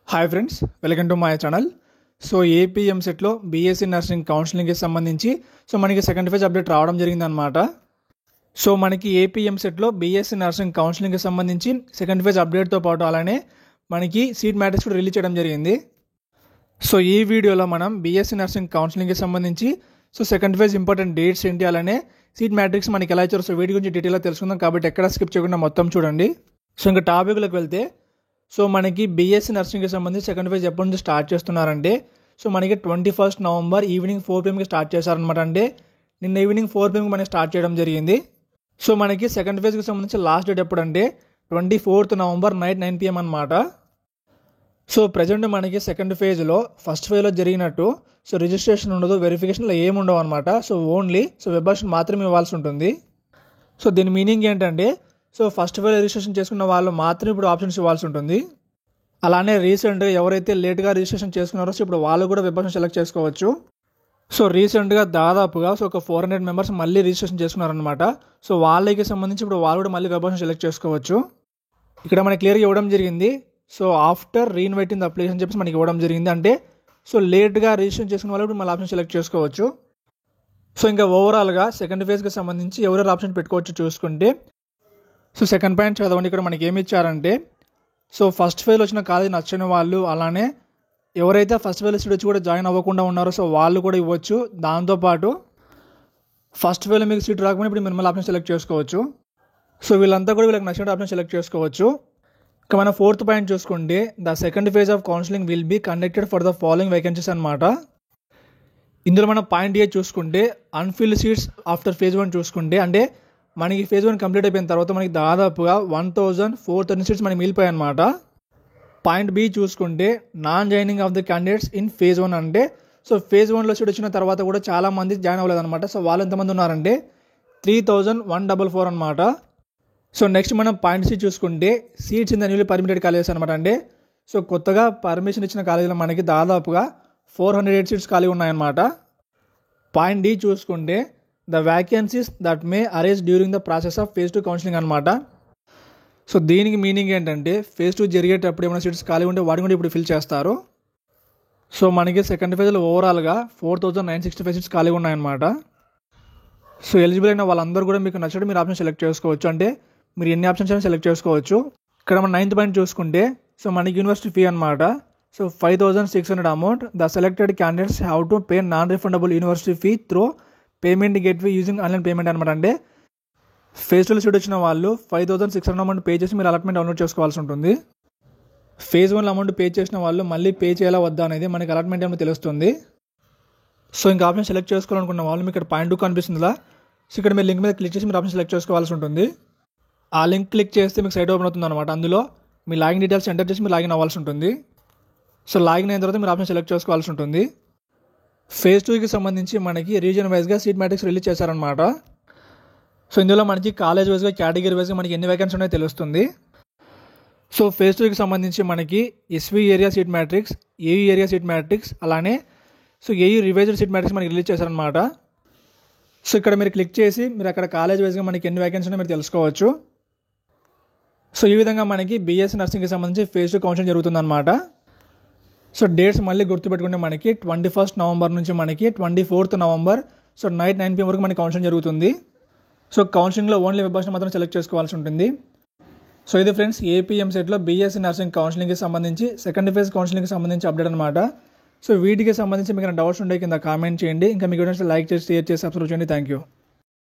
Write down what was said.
Hi friends, welcome to my channel. So AP ఎంసెట్లో BSc nursing కౌన్సిలింగ్కి సంబంధించి మనకి second phase update రావడం జరిగిందనమాట. సో మనకి ఏపీ ఎంసెట్లో బీఎస్సీ నర్సింగ్ కౌన్సిలింగ్కి సంబంధించి సెకండ్ ఫేజ్ అప్డేట్తో పాటు అలానే మనకి సీట్ మ్యాట్రిక్స్ కూడా రిలీజ్ చేయడం జరిగింది. సో ఈ వీడియోలో మనం బీఎస్సీ నర్సింగ్ కౌన్సిలింగ్కి సంబంధించి సెకండ్ ఫేజ్ ఇంపార్టెంట్ డేట్స్ ఏంటి, అలానే సీట్ మ్యాట్రిక్స్ మనకి ఎలా ఇచ్చారు, వీటి గురించి డీటెయిల్గా తెలుసుకుందాం. కాబట్టి ఎక్కడ స్కిప్ చేయకుండా మొత్తం చూడండి. సో ఇంకా టాపిక్లోకి వెళ్తే మనకి బీఎస్సీ నర్సింగ్కి సంబంధించి సెకండ్ ఫేజ్ ఎప్పటి నుంచి స్టార్ట్ చేస్తున్నారంటే మనకి 21 నవంబర్ ఈవినింగ్ 4 PM స్టార్ట్ చేశారనమాట. అంటే నిన్న ఈవినింగ్ 4 PM మనకి స్టార్ట్ చేయడం జరిగింది. సో మనకి సెకండ్ ఫేజ్కి సంబంధించి లాస్ట్ డేట్ ఎప్పుడంటే 24 నవంబర్ నైట్ 9 PM అనమాట. సో ప్రజెంట్ మనకి సెకండ్ ఫేజ్లో ఫస్ట్ ఫేజ్లో జరిగినట్టు రిజిస్ట్రేషన్ ఉండదు, వెరిఫికేషన్లో ఏమి ఉండవు అనమాట. ఓన్లీ వెబ్ ఆప్షన్ మాత్రమే ఇవ్వాల్సి ఉంటుంది. దీని మీనింగ్ ఏంటంటే ఫస్ట్ ఫేజ్ రిజిస్ట్రేషన్ చేసుకున్న వాళ్ళు మాత్రం ఇప్పుడు ఆప్షన్స్ ఇవ్వాల్సి ఉంటుంది. అలానే రీసెంట్గా ఎవరైతే లేట్గా రిజిస్ట్రేషన్ చేసుకున్నారో ఇప్పుడు వాళ్ళు కూడా వెబ్ ఆప్షన్ సెలెక్ట్ చేసుకోవచ్చు. రీసెంట్గా దాదాపుగా ఒక 400 మెంబర్స్ మళ్ళీ రిజిస్ట్రేషన్ చేసుకున్నారనమాట. వాళ్ళకి సంబంధించి ఇప్పుడు వాళ్ళు కూడా మళ్ళీ వెబ్ ఆప్షన్ సెలెక్ట్ చేసుకోవచ్చు. ఇక్కడ మనకి క్లియర్గా ఇవ్వడం జరిగింది. ఆఫ్టర్ రీఇన్వైటింగ్ ద అప్లికేషన్ చెప్పేసి మనకి ఇవ్వడం జరిగింది. అంటే లేట్గా రిజిస్ట్రేషన్ చేసుకున్న వాళ్ళు ఇప్పుడు మళ్ళీ ఆప్షన్ సెలెక్ట్ చేసుకోవచ్చు. ఇంకా ఓవరాల్గా సెకండ్ ఫేజ్కి సంబంధించి ఎవరెవరు ఆప్షన్ పెట్టుకోవచ్చు చూసుకుంటే సెకండ్ పాయింట్ చదవండి. ఇక్కడ మనకి ఏమి ఇచ్చారంటే ఫస్ట్ ఫేజ్లో వచ్చిన కాలేజ్ నచ్చని వాళ్ళు, అలానే ఎవరైతే ఫస్ట్ ఫేజ్ సీట్ వచ్చి కూడా జాయిన్ అవ్వకుండా ఉన్నారో వాళ్ళు కూడా ఇవ్వచ్చు. దాంతోపాటు ఫస్ట్ ఫేజ్లో మీకు సీట్ రాకపోయినా ఇప్పుడు మినిమల్ ఆప్షన్ సెలెక్ట్ చేసుకోవచ్చు. వీళ్ళంతా కూడా వీళ్ళకి నచ్చిన ఆప్షన్ సెలెక్ట్ చేసుకోవచ్చు. ఇక మన ఫోర్త్ పాయింట్ చూసుకుంటే the second phase of counselling will be conducted for the following vacancies అనమాట. ఇందులో మనం పాయింట్ ఏ చూసుకుంటే అన్ఫిల్డ్ సీట్స్ ఆఫ్టర్ ఫేజ్ 1 చూసుకుంటే అంటే మనకి ఫేజ్ 1 కంప్లీట్ అయిపోయిన తర్వాత మనకి దాదాపుగా 1430 సీట్స్ మనకి మిగిలిపోయాయి అనమాట. పాయింట్ బి చూసుకుంటే non joining of the candidates in phase 1 అంటే ఫేజ్ 1లో సీట్ వచ్చిన తర్వాత కూడా చాలా మంది జాయిన్ అవ్వలేదు అనమాట. వాళ్ళు ఎంతమంది ఉన్నారంటే 3144 అనమాట. నెక్స్ట్ మనం పాయింట్ సి చూసుకుంటే seats in the newly permitted colleges అనమాట. అంటే కొత్తగా పర్మిషన్ ఇచ్చిన కాలేజీలో మనకి దాదాపుగా 408 సీట్స్ ఖాళీ ఉన్నాయన్నమాట. పాయింట్ డి చూసుకుంటే the vacancies that may arise during the process of phase 2 counselling అనమాట. దీనికి మీనింగ్ ఏంటంటే ఫేజ్ 2 జరిగేటప్పుడు ఏమైనా సీట్స్ ఖాళీ ఉంటే వాటిని కూడా ఇప్పుడు ఫిల్ చేస్తారు. మనకి సెకండ్ ఫేజ్లో ఓవరాల్గా 4965 సీట్స్ ఖాళీ ఉన్నాయన్నమాట. ఎలిజిబుల్ అయిన వాళ్ళందరూ కూడా మీకు నచ్చినట్టు మీరు ఆప్షన్ సెలెక్ట్ చేసుకోవచ్చు. అంటే మీరు ఎన్ని ఆప్షన్స్ అయినా సెలెక్ట్ చేసుకోవచ్చు. ఇక్కడ మన 9th పాయింట్ చూసుకుంటే మనకి యూనివర్సిటీ ఫీ అనమాట. 5600 amount the selected candidates have to pay non refundable university fee through payment gateway using online payment అనమాట. అంటే ఫేజ్ 2 సీట్ వచ్చిన వాళ్ళు 5600 అమౌంట్ పే చేసి మీరు అలాట్మెంట్ డౌన్లోడ్ చేసుకోవాల్సి ఉంటుంది. ఫేజ్ 1 అమౌంట్ పే చేసిన వాళ్ళు మళ్ళీ పే చేయాలా వద్దా అనేది మనకి అలాట్మెంట్ ఏమో తెలుస్తుంది. ఇంకా ఆప్షన్ సెలెక్ట్ చేసుకోవాలనుకున్న వాళ్ళు మీకు ఇక్కడ పాయింట్ 2 కనిపిస్తుందా, ఇక్కడ మీరు లింక్ మీద క్లిక్ చేసి మీరు ఆప్షన్ సెలెక్ట్ చేసుకోవాల్సి ఉంటుంది. ఆ లింక్ క్లిక్ చేస్తే మీకు సైట్ ఓపెన్ అవుతుంది అనమాట. అందులో మీ లాగిన్ డీటెయిల్స్ ఎంటర్ చేసి మీరు లాగిన్ అవ్వాల్సి ఉంటుంది. లాగిన్ అయిన తర్వాత మీరు ఆప్షన్ సెలెక్ట్ చేసుకోవాల్సి ఉంటుంది. ఫేజ్ 2కి సంబంధించి మనకి రీజియన్ వైజ్గా సీట్ మ్యాట్రిక్స్ రిలీజ్ చేశారనమాట. ఇందులో మనకి కాలేజ్ వైజ్గా కేటగిరీ వైజ్గా మనకి ఎన్ని వేకెన్సీ ఉన్నాయో తెలుస్తుంది. ఫేజ్ 2కి సంబంధించి మనకి SV area seat matrix, AU area seat matrix, అలానే ఏయూ రివైజ్డ్ సీట్ మ్యాట్రిక్స్ మనకి రిలీజ్ చేశారనమాట. ఇక్కడ మీరు క్లిక్ చేసి మీరు అక్కడ కాలేజ్ వైజ్గా మనకి ఎన్ని వేకెన్సీ ఉన్నాయో మీరు తెలుసుకోవచ్చు. ఈ విధంగా మనకి బీఎస్సీ నర్సింగ్కి సంబంధించి ఫేజ్ 2 కౌన్సిలింగ్ జరుగుతుందన్నమాట. డేట్స్ మళ్ళీ గుర్తుపెట్టుకుంటే మనకి 21 నవంబర్ నుంచి మనకి 24 నవంబర్ నైట్ 9 PM వరకు మనకి కౌన్సిలింగ్ జరుగుతుంది. కౌన్సిలింగ్లో ఓన్లీ వెబ్ ఆప్షన్ మాత్రం సెలెక్ట్ చేసుకోవాల్సి ఉంటుంది. ఇది ఫ్రెండ్స్ ఏపీ ఎంసెట్లో బీఎస్సీ నర్సింగ్ కౌన్సిలింగ్కి సంబంధించి సెకండ్ ఫేజ్ కౌన్సిలింగ్కి సంబంధించి అప్డేట్ అనమాట. వీటికి సంబంధించి మీకు డౌట్స్ ఉంటే కింద కామెంట్ చేయండి. ఇంకా మీకు లైక్ చేసి షేర్ చేసి సబ్స్క్రైబ్ చేయండి. Thank you.